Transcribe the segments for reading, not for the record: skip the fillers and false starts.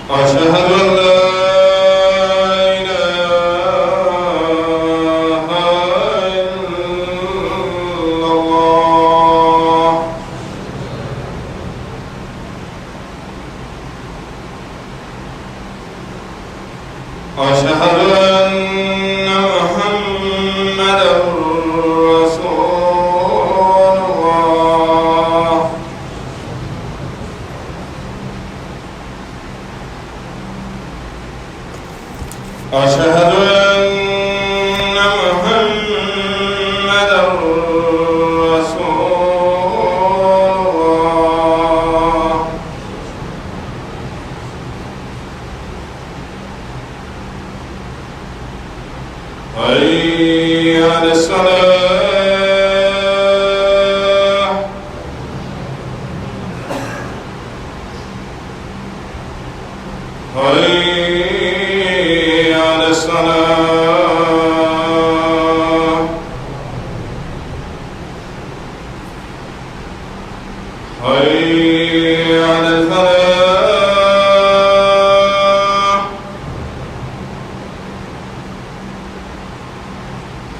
أشهد أن لا أشهد أن محمدًا رسول الله. أشهد أن محمدًا رسول الله. حي على الصلاة. حي على الصلاة. حي على الفلاح.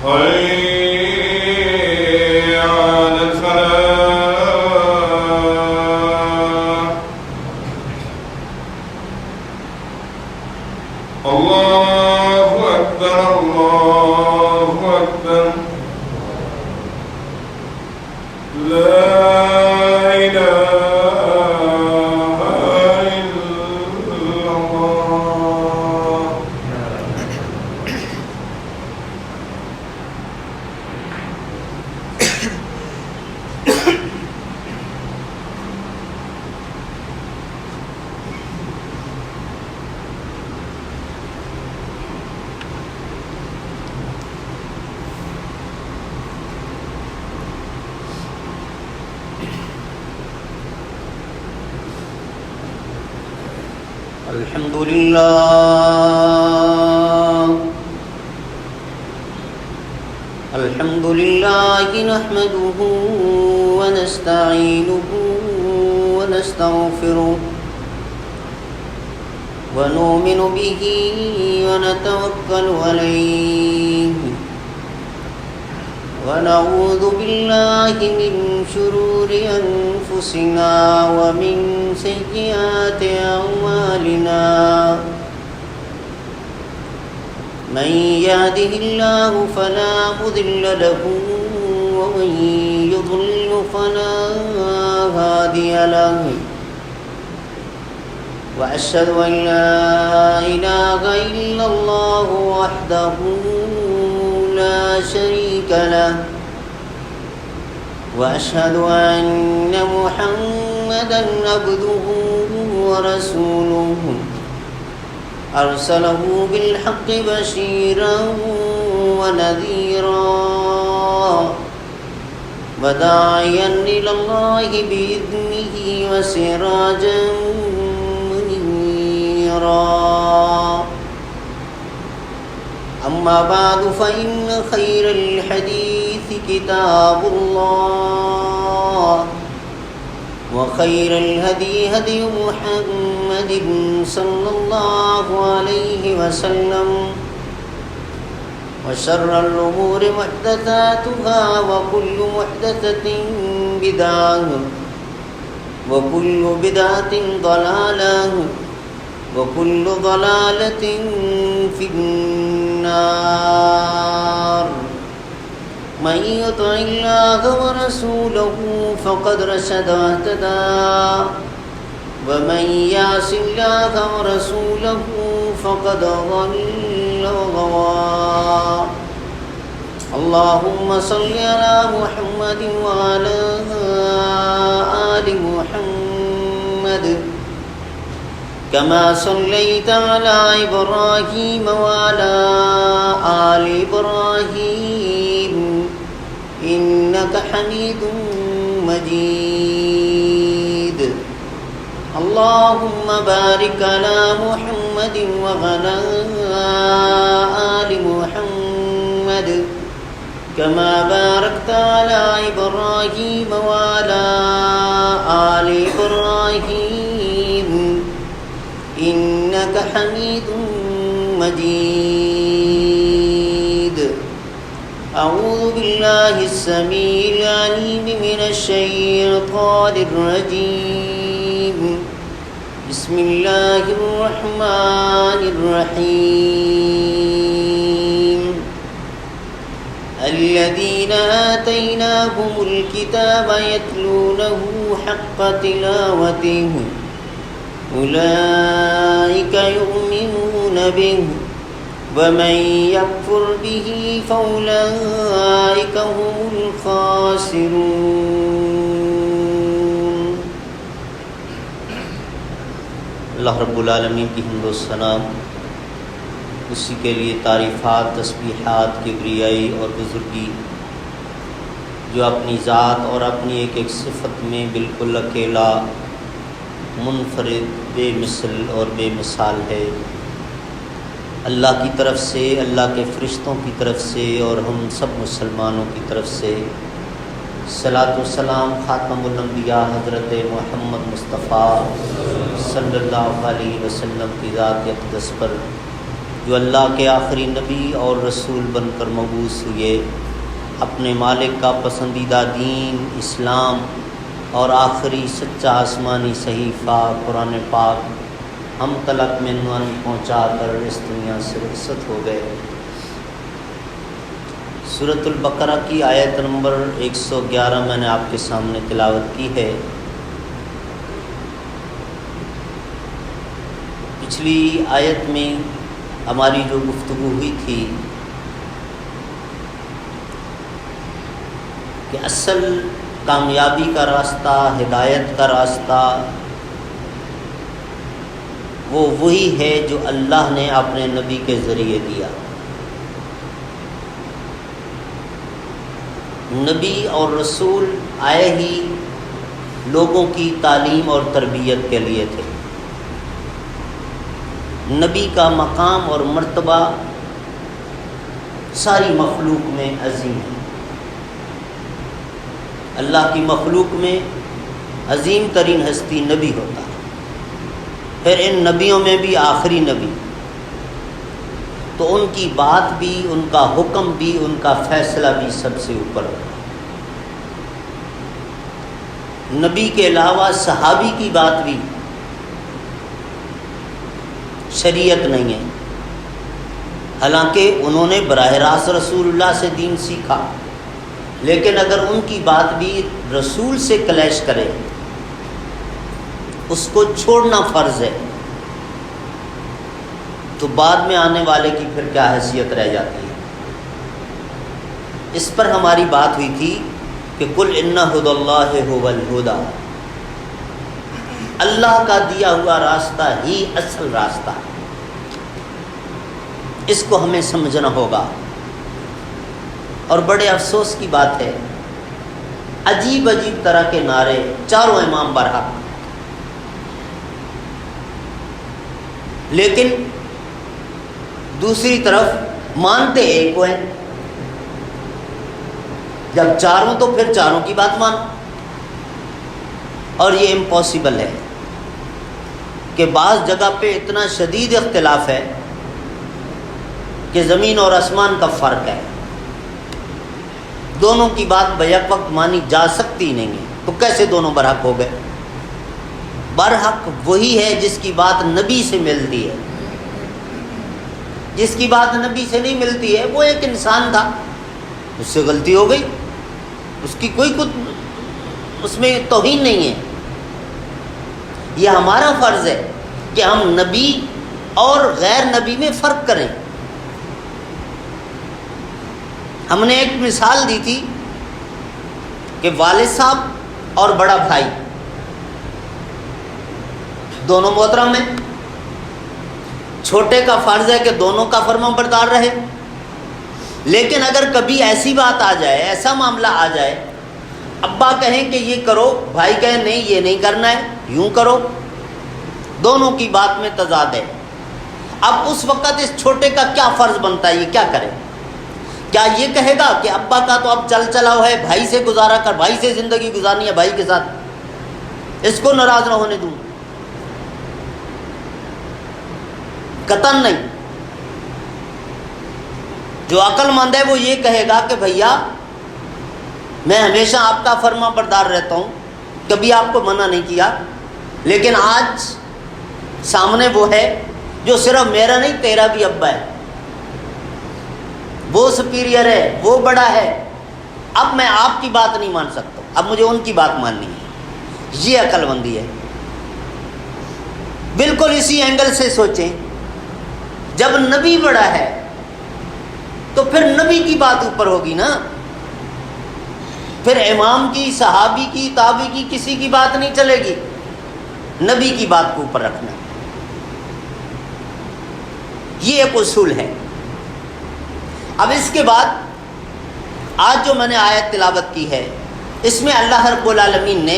حي على الفلاح. الله أكبر الله أكبر. لا إله إلا الله. الحمد لله الحمد لله نحمده ونستعينه ونستغفره ونؤمن به ونتوكل عليه ونعوذ بالله من شرور أنفسنا ومن سيئات أعمالنا من يهده الله فلا مضل له ومن يضلل فلا هادي له وأشهد أن لا إله إلا الله وحده لا شريك له وأشهد أن محمدًا عبده ورسوله أرسله بالحق بشيرا ونذيرا وداعيا إلى الله بإذنه وسراجا منيرا. أما بعد فإن خير الحديث كتاب الله وخير الهدي هدي محمد صلى الله عليه وسلم وشر الأمور محدثاتها وكل محدثة بدعة وكل بدعة ضلالة وكل ضلالة في النار. من يطع الله ورسوله فقد رشد واهتدى ومن يعص الله ورسوله فقد ضل وغوى. اللهم صل على محمد وعلى آل محمد كما صليت على إبراهيم وعلى آل إبراهيم إنك حميد مجيد. اللهم بارك على محمد وعلى آل محمد كما باركت على إبراهيم وعلى آل إبراهيم إنك حميد مجيد. أعوذ بالله السميع العليم من الشيطان الرجيم. بسم الله الرحمن الرحيم. الذين آتيناهم الكتاب يتلونه حق تلاوته أولئك يؤمنون به ومن يكفر به فأولئك هم الخاسرون. اللہ رب العالمین کی حمد و ثنا، اسی کے لیے تعریفات، تسبیحات، کبریائی اور بزرگی، جو اپنی ذات اور اپنی ایک ایک صفت میں بالکل اکیلا، منفرد، بے مثل اور بے مثال ہے. اللہ کی طرف سے، اللہ کے فرشتوں کی طرف سے اور ہم سب مسلمانوں کی طرف سے صلاۃ و سلام خاتم الانبیاء حضرت محمد مصطفیٰ صلی اللہ علیہ وسلم کی ذات اقدس پر، جو اللہ کے آخری نبی اور رسول بن کر مبعوث ہوئے، اپنے مالک کا پسندیدہ دین اسلام اور آخری سچا آسمانی صحیفہ قرآن پاک ہم تلک میں نور پہنچا کر اس دنیا سے رخصت ہو گئے. سورۃ البقرہ کی آیت نمبر 111 میں نے آپ کے سامنے تلاوت کی ہے. پچھلی آیت میں ہماری جو گفتگو ہوئی تھی کہ اصل کامیابی کا راستہ، ہدایت کا راستہ وہ وہی ہے جو اللہ نے اپنے نبی کے ذریعے دیا. نبی اور رسول آئے ہی لوگوں کی تعلیم اور تربیت کے لیے تھے. نبی کا مقام اور مرتبہ ساری مخلوق میں عظیم ہے. اللہ کی مخلوق میں عظیم ترین ہستی نبی ہوتا ہے. پھر ان نبیوں میں بھی آخری نبی، تو ان کی بات بھی، ان کا حکم بھی، ان کا فیصلہ بھی سب سے اوپر ہوتا ہے. نبی کے علاوہ صحابی کی بات بھی شریعت نہیں ہے، حالانکہ انہوں نے براہ راست رسول اللہ سے دین سیکھا، لیکن اگر ان کی بات بھی رسول سے کلیش کرے اس کو چھوڑنا فرض ہے، تو بعد میں آنے والے کی پھر کیا حیثیت رہ جاتی ہے. اس پر ہماری بات ہوئی تھی کہ قل ان ھدی اللہ ھو الھدی، اللہ کا دیا ہوا راستہ ہی اصل راستہ ہے. اس کو ہمیں سمجھنا ہوگا. اور بڑے افسوس کی بات ہے، عجیب عجیب طرح کے نعرے، چاروں امام برحق، لیکن دوسری طرف مانتے ایک کو ہیں. جب چاروں تو پھر چاروں کی بات مانو. اور یہ امپاسبل ہے کہ بعض جگہ پہ اتنا شدید اختلاف ہے کہ زمین اور آسمان کا فرق ہے، دونوں کی بات بیک وقت مانی جا سکتی نہیں ہے. تو کیسے دونوں برحق ہو گئے؟ برحق وہی ہے جس کی بات نبی سے ملتی ہے. جس کی بات نبی سے نہیں ملتی ہے وہ ایک انسان تھا، اس سے غلطی ہو گئی، اس کی کوئی اس میں توہین نہیں ہے. یہ ہمارا فرض ہے کہ ہم نبی اور غیر نبی میں فرق کریں. ہم نے ایک مثال دی تھی کہ والد صاحب اور بڑا بھائی دونوں محترم ہیں. چھوٹے کا فرض ہے کہ دونوں کا فرمان بردار رہے، لیکن اگر کبھی ایسی بات آ جائے، ایسا معاملہ آ جائے، ابا کہیں کہ یہ کرو، بھائی کہیں نہیں یہ نہیں کرنا ہے، یوں کرو، دونوں کی بات میں تضاد ہے. اب اس وقت اس چھوٹے کا کیا فرض بنتا ہے؟ یہ کیا کرے؟ کیا یہ کہے گا کہ ابا کا تو اب چل چلاؤ ہے، بھائی سے گزارا کر، بھائی سے زندگی گزارنی ہے، بھائی کے ساتھ، اس کو ناراض نہ ہونے دوں؟ قطعاً نہیں. جو عقل مند ہے وہ یہ کہے گا کہ بھیا میں ہمیشہ آپ کا فرما بردار رہتا ہوں، کبھی آپ کو منع نہیں کیا، لیکن آج سامنے وہ ہے جو صرف میرا نہیں تیرا بھی ابا ہے، وہ سپیریئر ہے، وہ بڑا ہے، اب میں آپ کی بات نہیں مان سکتا، اب مجھے ان کی بات ماننی ہے. یہ عقل مندی ہے. بالکل اسی اینگل سے سوچیں، جب نبی بڑا ہے تو پھر نبی کی بات اوپر ہوگی نا، پھر امام کی، صحابی کی، تابعی کی کسی کی بات نہیں چلے گی، نبی کی بات کو اوپر رکھنا. یہ ایک اصول ہے. اب اس کے بعد آج جو میں نے آیت تلاوت کی ہے، اس میں اللہ رب العالمین نے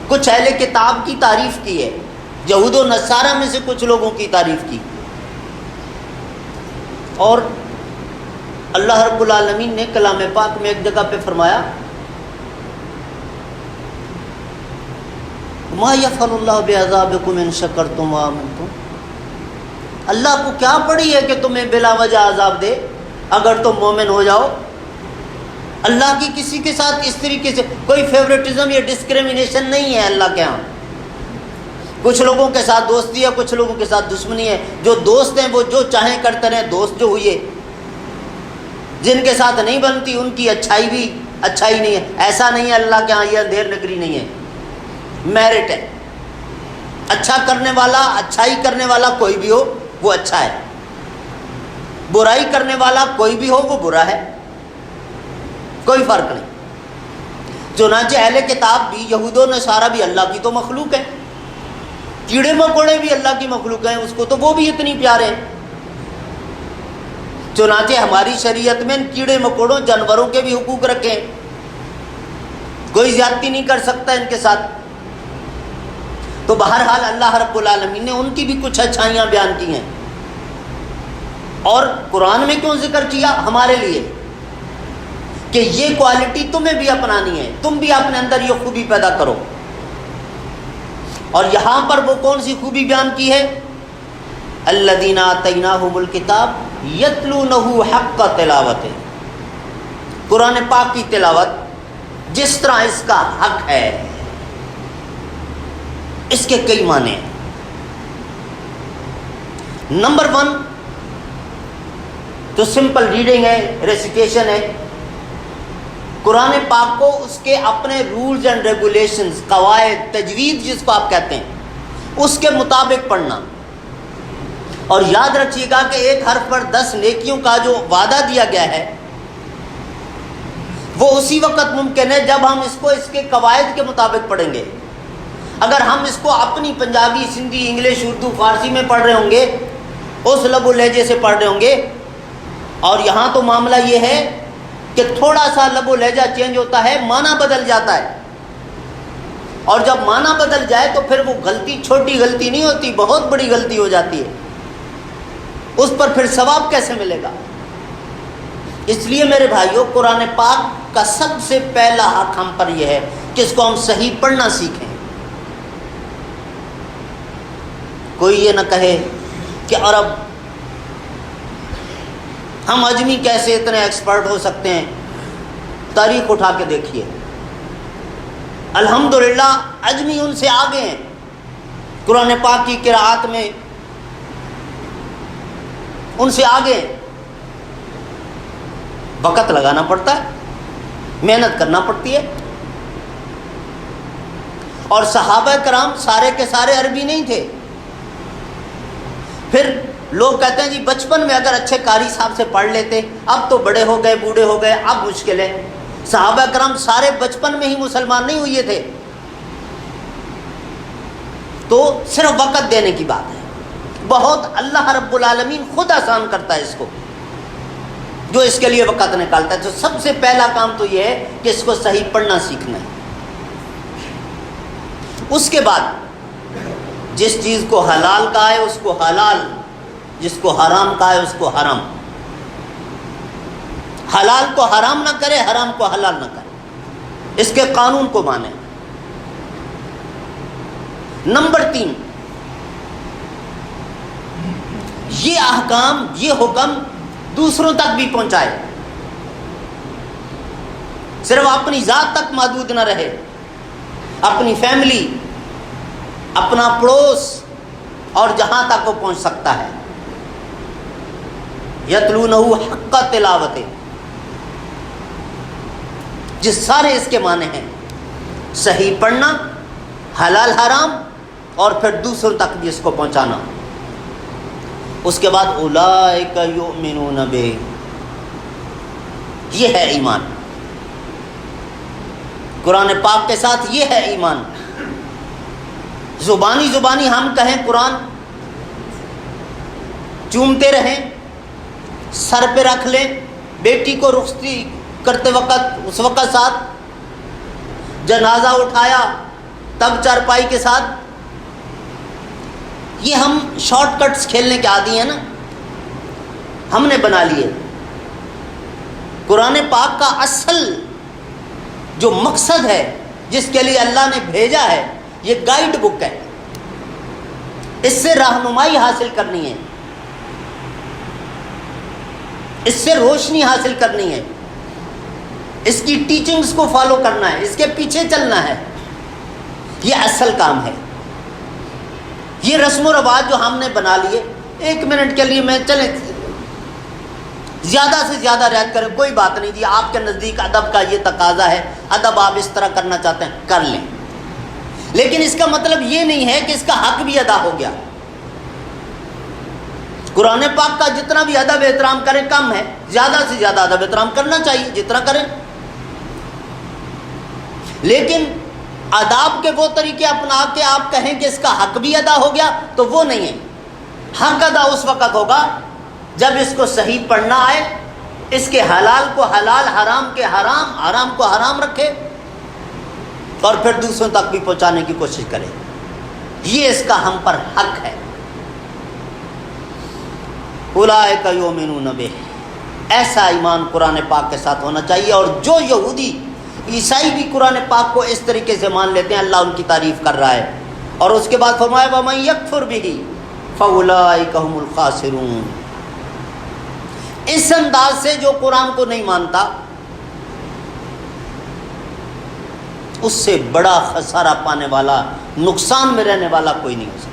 کچھ اہل کتاب کی تعریف کی ہے، یہود و نصارہ میں سے کچھ لوگوں کی تعریف کی، اور اللہ رب العالمین نے کلام پاک میں ایک جگہ پہ فرمایا ما یفعل اللہ بعذابکم ان شکرتم وآمنتم. اللہ کو کیا پڑی ہے کہ تمہیں بلا وجہ عذاب دے اگر تم مومن ہو جاؤ. اللہ کی کسی کے ساتھ اس طریقے سے کوئی فیورٹزم یا ڈسکریمنیشن نہیں ہے اللہ کے ہاں. کچھ لوگوں کے ساتھ دوستی ہے، کچھ لوگوں کے ساتھ دشمنی ہے. جو دوست ہیں وہ جو چاہیں کرتے رہیں، دوست جو ہوئے، جن کے ساتھ نہیں بنتی ان کی اچھائی بھی اچھائی نہیں ہے. ایسا نہیں ہے اللہ کے ہاں یہ اندھیر نگری نہیں ہے، میرٹ ہے. اچھا کرنے والا، اچھائی کرنے والا کوئی بھی ہو وہ اچھا ہے، برائی کرنے والا کوئی بھی ہو وہ برا ہے، کوئی فرق نہیں. چنانچہ اہل کتاب بھی، یہود و نصارہ بھی اللہ کی تو مخلوق ہے، کیڑے مکوڑے بھی اللہ کی مخلوق ہیں، اس کو تو وہ بھی اتنی پیارے ہیں. چنانچہ ہماری شریعت میں کیڑے مکوڑوں، جانوروں کے بھی حقوق رکھے ہیں، کوئی زیادتی نہیں کر سکتا ان کے ساتھ. تو بہرحال اللہ رب العالمین نے ان کی بھی کچھ اچھائیاں بیان کی ہیں. اور قرآن میں کیوں ذکر کیا؟ ہمارے لیے کہ یہ کوالٹی تمہیں بھی اپنانی ہے، تم بھی اپنے اندر یہ خوبی پیدا کرو. اور یہاں پر وہ کون سی خوبی بیان کی ہے؟ الذین آتیناہم الکتاب یتلونہ حق تلاوتہ. قرآن پاک کی تلاوت جس طرح اس کا حق ہے. اس کے کئی معنی ہیں. نمبر 1 تو سمپل ریڈنگ ہے، ریسیٹیشن ہے. قرآن پاک کو اس کے اپنے رولز اینڈ ریگولیشنز، قواعد، تجوید جس کو آپ کہتے ہیں، اس کے مطابق پڑھنا. اور یاد رکھیے گا کہ ایک حرف پر 10 نیکیوں کا جو وعدہ دیا گیا ہے وہ اسی وقت ممکن ہے جب ہم اس کو اس کے قواعد کے مطابق پڑھیں گے. اگر ہم اس کو اپنی پنجابی، سندھی، انگلش، اردو، فارسی میں پڑھ رہے ہوں گے، اس لب و لہجے سے پڑھ رہے ہوں گے، اور یہاں تو معاملہ یہ ہے کہ تھوڑا سا لب و لہجہ چینج ہوتا ہے، معنی بدل جاتا ہے. اور جب معنی بدل جائے تو پھر وہ غلطی چھوٹی غلطی نہیں ہوتی، بہت بڑی غلطی ہو جاتی ہے. اس پر پھر ثواب کیسے ملے گا؟ اس لیے میرے بھائیوں، قرآن پاک کا سب سے پہلا حق ہم پر یہ ہے کہ اس کو ہم صحیح پڑھنا سیکھیں. کوئی یہ نہ کہے کہ عرب، ہم اجمی کیسے اتنے ایکسپرٹ ہو سکتے ہیں؟ تاریخ اٹھا کے دیکھیے، الحمدللہ اجمی ان سے آگے ہیں قرآن پاک کی قراءت میں، ان سے آگے ہیں. وقت لگانا پڑتا ہے، محنت کرنا پڑتی ہے. اور صحابہ کرام سارے کے سارے عربی نہیں تھے. پھر لوگ کہتے ہیں جی بچپن میں اگر اچھے قاری صاحب سے پڑھ لیتے، اب تو بڑے ہو گئے، بوڑھے ہو گئے، اب مشکل ہے. صحابہ کرام سارے بچپن میں ہی مسلمان نہیں ہوئے تھے. تو صرف وقت دینے کی بات ہے. بہت اللہ رب العالمین خود آسان کرتا ہے اس کو، جو اس کے لیے وقت نکالتا ہے. تو سب سے پہلا کام تو یہ ہے کہ اس کو صحیح پڑھنا سیکھنا ہے. اس کے بعد جس چیز کو حلال کہا ہے اس کو حلال، جس کو حرام کہا ہے اس کو حرام. حلال کو حرام نہ کرے، حرام کو حلال نہ کرے، اس کے قانون کو مانے. نمبر 3، یہ احکام، یہ حکم دوسروں تک بھی پہنچائے، صرف اپنی ذات تک محدود نہ رہے، اپنی فیملی، اپنا پڑوس اور جہاں تک وہ پہنچ سکتا ہے۔ یتلونہ حق تلاوت، جس سارے اس کے معنی ہیں، صحیح پڑھنا، حلال حرام، اور پھر دوسروں تک بھی اس کو پہنچانا۔ اس کے بعد اولئک یؤمنون بہ، یہ ہے ایمان، قرآن پاک کے ساتھ یہ ہے ایمان۔ زبانی ہم کہیں قرآن، چومتے رہیں، سر پہ رکھ لیں، بیٹی کو رخصتی کرتے وقت اس وقت ساتھ، جنازہ اٹھایا تب چارپائی کے ساتھ، یہ ہم شارٹ کٹس کھیلنے کے عادی ہیں نا، ہم نے بنا لیے۔ قرآن پاک کا اصل جو مقصد ہے، جس کے لیے اللہ نے بھیجا ہے، یہ گائیڈ بک ہے، اس سے رہنمائی حاصل کرنی ہے، اس سے روشنی حاصل کرنی ہے، اس کی ٹیچنگز کو فالو کرنا ہے، اس کے پیچھے چلنا ہے، یہ اصل کام ہے۔ یہ رسم و رواج جو ہم نے بنا لیے، 1 منٹ کے لیے میں چلیں زیادہ سے زیادہ رعایت کریں، کوئی بات نہیں جی، آپ کے نزدیک ادب کا یہ تقاضا ہے، ادب آپ اس طرح کرنا چاہتے ہیں، کر لیں، لیکن اس کا مطلب یہ نہیں ہے کہ اس کا حق بھی ادا ہو گیا۔ قرآن پاک کا جتنا بھی ادب احترام کریں کم ہے، زیادہ سے زیادہ ادب احترام کرنا چاہیے جتنا کریں، لیکن آداب کے وہ طریقے اپنا کے آپ کہیں کہ اس کا حق بھی ادا ہو گیا، تو وہ نہیں ہے۔ حق ادا اس وقت ہوگا جب اس کو صحیح پڑھنا آئے، اس کے حلال کو حلال، حرام کے حرام، حرام کو حرام رکھے، اور پھر دوسروں تک بھی پہنچانے کی کوشش کرے، یہ اس کا ہم پر حق ہے۔ اولئک یؤمنون بہ، ایسا ایمان قرآن پاک کے ساتھ ہونا چاہیے، اور جو یہودی عیسائی بھی قرآن پاک کو اس طریقے سے مان لیتے ہیں، اللہ ان کی تعریف کر رہا ہے، اور اس کے بعد فرمایا وَمَن یکفر بہ فَأُولَئِکَ هُمُ الْخَاسِرُونَ۔ اس انداز سے جو قرآن کو نہیں مانتا، اس سے بڑا خسارہ پانے والا، نقصان میں رہنے والا کوئی نہیں ہو سکتا۔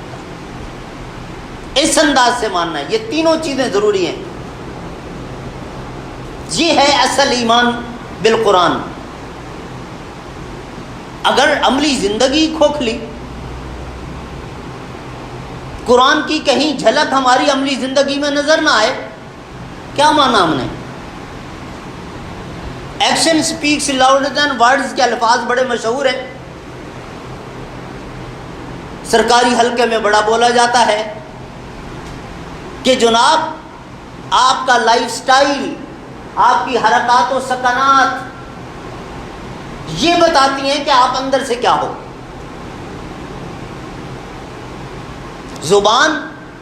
اس انداز سے ماننا ہے، یہ تینوں چیزیں ضروری ہیں۔ یہ ہے اصل ایمان بالقرآن۔ اگر عملی زندگی کھوکھلی، قرآن کی کہیں جھلک ہماری عملی زندگی میں نظر نہ آئے، کیا مانا ہم نے؟ Action specs louder than words کے الفاظ بڑے مشہور ہیں، سرکاری حلقے میں بڑا بولا جاتا ہے کہ جناب آپ کا لائف سٹائل، آپ کی حرکات و سکنات یہ بتاتی ہیں کہ آپ اندر سے کیا ہو۔ زبان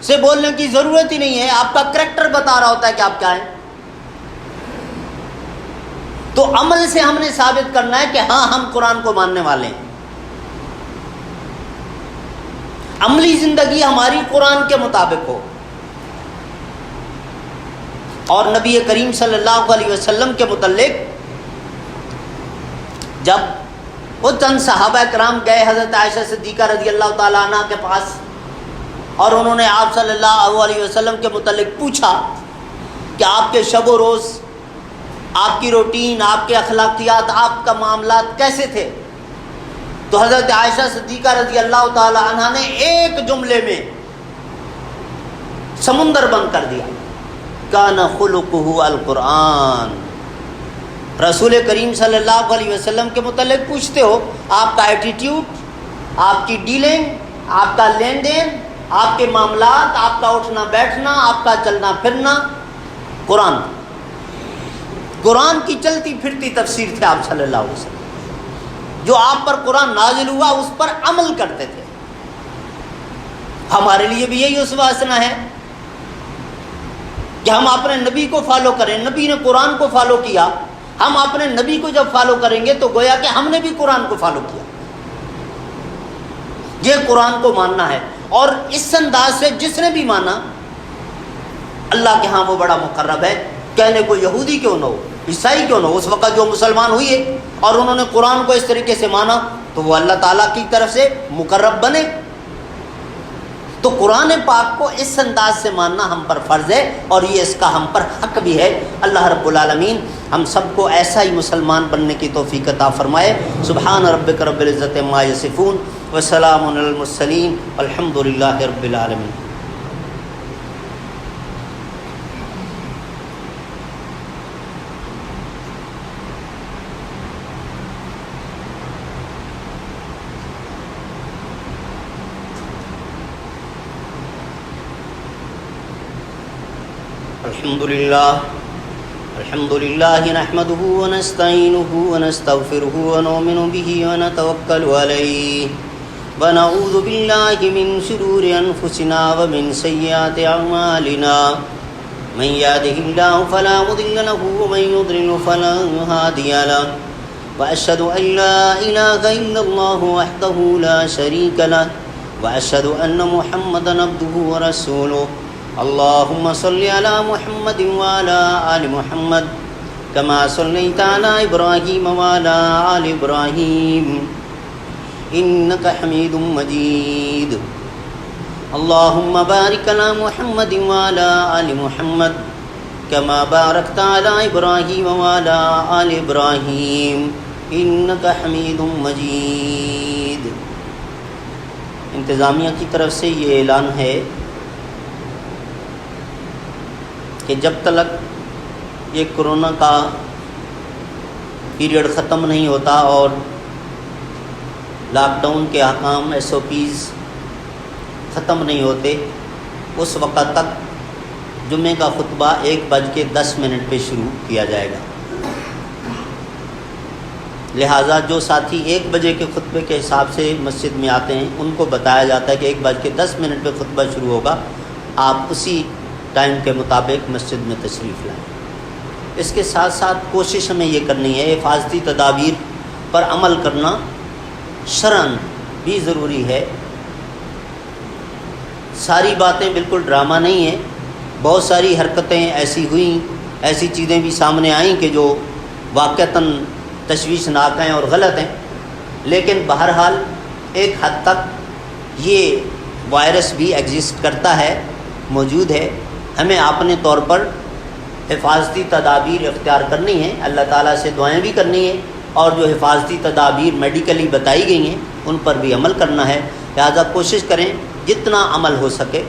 سے بولنے کی ضرورت ہی نہیں ہے، آپ کا کریکٹر بتا رہا ہوتا ہے کہ آپ کیا ہیں۔ تو عمل سے ہم نے ثابت کرنا ہے کہ ہاں ہم قرآن کو ماننے والے ہیں، عملی زندگی ہماری قرآن کے مطابق ہو۔ اور نبی کریم صلی اللہ علیہ وسلم کے متعلق جب وہ چند صحابہ کرام گئے حضرت عائشہ صدیقہ رضی اللہ تعالیٰ عنہ کے پاس، اور انہوں نے آپ صلی اللہ علیہ وسلم کے متعلق پوچھا کہ آپ کے شب و روز، آپ کی روٹین، آپ کے اخلاقیات، آپ کا معاملات کیسے تھے، تو حضرت عائشہ صدیقہ رضی اللہ تعالیٰ عنہ نے ایک جملے میں سمندر بند کر دیا، کان خلقہ القرآن۔ رسول کریم صلی اللہ علیہ وسلم کے متعلق پوچھتے ہو، آپ کا ایٹیٹیوڈ، آپ کی ڈیلنگ، آپ کا لین دین، آپ کے معاملات، آپ کا اٹھنا بیٹھنا، آپ کا چلنا پھرنا، قرآن کی چلتی پھرتی تفسیر تھے آپ صلی اللہ علیہ وسلم۔ جو آپ پر قرآن نازل ہوا اس پر عمل کرتے تھے۔ ہمارے لیے بھی یہی اسوہ حسنہ ہے کہ ہم اپنے نبی کو فالو کریں۔ نبی نے قرآن کو فالو کیا، ہم اپنے نبی کو جب فالو کریں گے تو گویا کہ ہم نے بھی قرآن کو فالو کیا۔ یہ قرآن کو ماننا ہے، اور اس انداز سے جس نے بھی مانا اللہ کے ہاں وہ بڑا مقرب ہے۔ کہنے کو یہودی کیوں نہ ہو، عیسائی کیوں نہ ہو، اس وقت جو مسلمان ہوئی ہے اور انہوں نے قرآن کو اس طریقے سے مانا تو وہ اللہ تعالیٰ کی طرف سے مقرب بنے۔ تو قرآن پاک کو اس انداز سے ماننا ہم پر فرض ہے اور یہ اس کا ہم پر حق بھی ہے۔ اللہ رب العالمین ہم سب کو ایسا ہی مسلمان بننے کی توفیق عطا فرمائے۔ سبحان ربک رب العزت عما یصفون وسلام علی المرسلین والحمد للہ رب العالمین۔ الحمد للہ نحمده ونستعینه ونستغفره ونؤمن به ونتوکل علیہ ونعوذ باللہ من شرور انفسنا ومن سیئات اعمالنا من يهده الله فلا مضل له ومن يضلل فلا هادي له واشهد ان لا اله الا الله وحده لا شريك له واشهد ان محمدا عبده ورسوله اللهم صل على محمد وعلى آل محمد كما صليت على إبراهيم وعلى آل إبراهيم إنك حميد مجيد اللهم بارك على محمد وعلى آل محمد كما باركت على إبراهيم وعلى آل إبراهيم إنك حميد مجيد۔ انتظامیہ کی طرف سے یہ اعلان ہے کہ جب تک یہ کرونا کا پیریڈ ختم نہیں ہوتا اور لاک ڈاؤن کے احکام SOPs ختم نہیں ہوتے اس وقت تک جمعے کا خطبہ 1:10 پہ شروع کیا جائے گا۔ لہٰذا جو ساتھی 1 بجے کے خطبے کے حساب سے مسجد میں آتے ہیں ان کو بتایا جاتا ہے کہ 1:10 پہ خطبہ شروع ہوگا، آپ اسی ٹائم کے مطابق مسجد میں تشریف لائیں۔ اس کے ساتھ ساتھ کوشش ہمیں یہ کرنی ہے، حفاظتی تدابیر پر عمل کرنا شرعاً بھی ضروری ہے۔ ساری باتیں بالکل ڈرامہ نہیں ہیں، بہت ساری حرکتیں ایسی ہوئیں، ایسی چیزیں بھی سامنے آئیں کہ جو واقعتاً تشویشناک ہیں اور غلط ہیں، لیکن بہرحال ایک حد تک یہ وائرس بھی ایگزسٹ کرتا ہے، موجود ہے۔ ہمیں اپنے طور پر حفاظتی تدابیر اختیار کرنی ہے، اللہ تعالیٰ سے دعائیں بھی کرنی ہیں اور جو حفاظتی تدابیر میڈیکلی بتائی گئی ہیں ان پر بھی عمل کرنا ہے۔ لہٰذا کوشش کریں جتنا عمل ہو سکے۔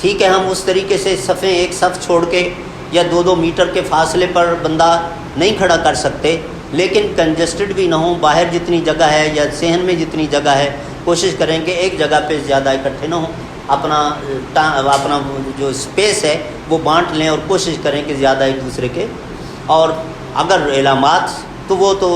ٹھیک ہے، ہم اس طریقے سے صفیں ایک صف چھوڑ کے یا 2 میٹر کے فاصلے پر بندہ نہیں کھڑا کر سکتے، لیکن کنجسٹڈ بھی نہ ہوں، باہر جتنی جگہ ہے یا صحن میں جتنی جگہ ہے کوشش کریں کہ ایک جگہ پہ زیادہ اکٹھے نہ ہوں، اپنا جو اسپیس ہے وہ بانٹ لیں اور کوشش کریں کہ زیادہ ایک دوسرے کے، اور اگر علامات تو وہ تو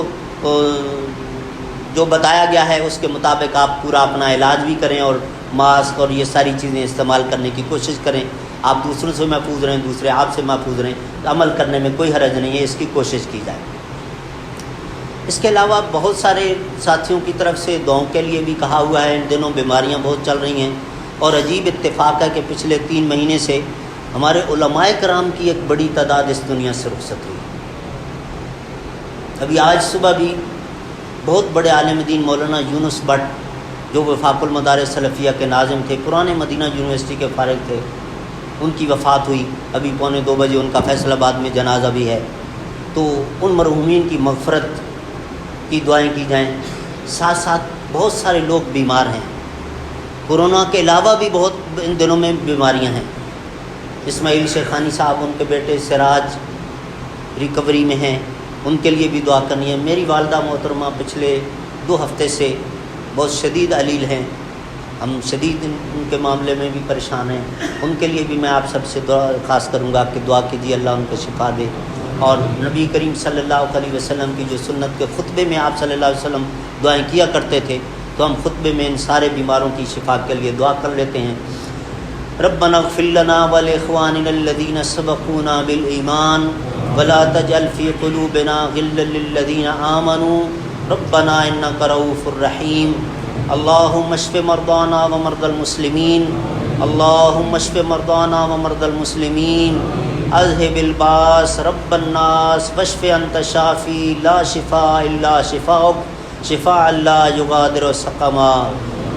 جو بتایا گیا ہے اس کے مطابق آپ پورا اپنا علاج بھی کریں اور ماسک اور یہ ساری چیزیں استعمال کرنے کی کوشش کریں۔ آپ دوسروں سے محفوظ رہیں، دوسرے آپ سے محفوظ رہیں، عمل کرنے میں کوئی حرج نہیں ہے، اس کی کوشش کی جائے۔ اس کے علاوہ بہت سارے ساتھیوں کی طرف سے دعاؤں کے لیے بھی کہا ہوا ہے۔ ان دنوں بیماریاں بہت چل رہی ہیں اور عجیب اتفاق ہے کہ پچھلے 3 مہینے سے ہمارے علماء کرام کی ایک بڑی تعداد اس دنیا سے رخصت ہوئی۔ ابھی آج صبح بھی بہت بڑے عالم دین مولانا یونس بٹ جو وفاق المدارس سلفیہ کے ناظم تھے، پرانے مدینہ یونیورسٹی کے فارغ تھے، ان کی وفات ہوئی۔ ابھی 1:45 بجے ان کا فیصل آباد میں جنازہ بھی ہے، تو ان مرحومین کی مغفرت کی دعائیں کی جائیں۔ ساتھ ساتھ بہت سارے لوگ بیمار ہیں، کورونا کے علاوہ بھی بہت ان دنوں میں بیماریاں ہیں۔ اسماعیل شیخانی صاحب، ان کے بیٹے سراج ریکوری میں ہیں، ان کے لیے بھی دعا کرنی ہے۔ میری والدہ محترمہ پچھلے 2 ہفتے سے بہت شدید علیل ہیں، ہم شدید ان کے معاملے میں بھی پریشان ہیں، ان کے لیے بھی میں آپ سب سے دعا خاص کروں گا کہ دعا کیجیے اللہ ان کو شفا دے۔ اور نبی کریم صلی اللہ علیہ وسلم کی جو سنت کے خطبے میں آپ صلی اللہ علیہ وسلم دعائیں کیا کرتے تھے، تو ہم خطبے میں ان سارے بیماروں کی شفا کے لیے دعا کر لیتے ہیں۔ ربنا اغفر لنا ولاخواننا الذين سبقونا بالایمان ولا تجعل في قلوبنا غلا للذين آمنوا ربنا انك رؤوف رحیم اللهم اشف مرضانا ومرضى المسلمين اللهم اشف مرضانا ومرضى المسلمين اذهب الباس رب الناس واشف انت شافي لا شفاء الا شفاؤك شفاء لا يغادر سقما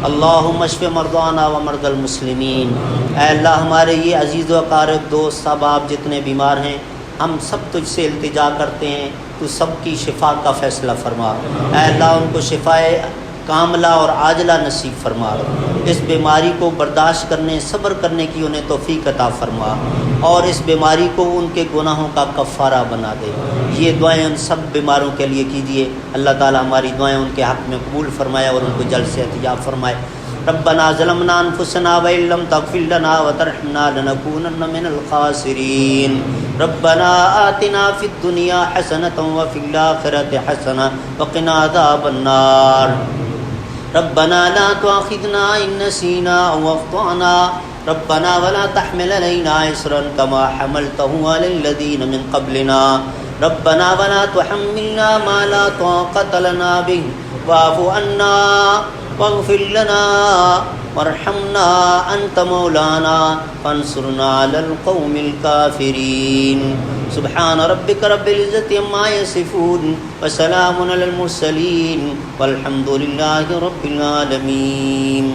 اللهم اشف مرضانا ومرضى المسلمین۔ اے اللہ ہمارے یہ عزیز و اقارب دوست احباب جتنے بیمار ہیں ہم سب تجھ سے التجا کرتے ہیں، تو سب کی شفا کا فیصلہ فرما۔ اے اللہ ان کو شفائے کاملہ اور عاجلہ نصیب فرما، اس بیماری کو برداشت کرنے صبر کرنے کی انہیں توفیق عطا فرما، اور اس بیماری کو ان کے گناہوں کا کفارہ بنا دے۔ یہ دعائیں ان سب بیماروں کے لیے کیجیے، اللہ تعالی ہماری دعائیں ان کے حق میں قبول فرمائے اور ان کو جلد سے احتجاب فرمائے۔ ربنا ظلمنا انفسنا وان لم تغفر لنا وترحمنا لنكونن من الخاسرین۔ ربنا آتنا فی الدنیا حسنۃ وفی الآخرۃ حسنۃ وقنا عذاب النار۔ ربنا لا تؤاخذنا ان نسينا او اخطأنا ربنا ولا تحمل علينا إصرا كما حملته على الذين من قبلنا ربنا ولا تحملنا ما لا طاقة لنا به واعف عنا واغفر لنا وارحمنا أنت مولانا فانصرنا على القوم الكافرين سبحان ربك رب العزة عما يصفون وسلام على المرسلين والحمد لله رب العالمين۔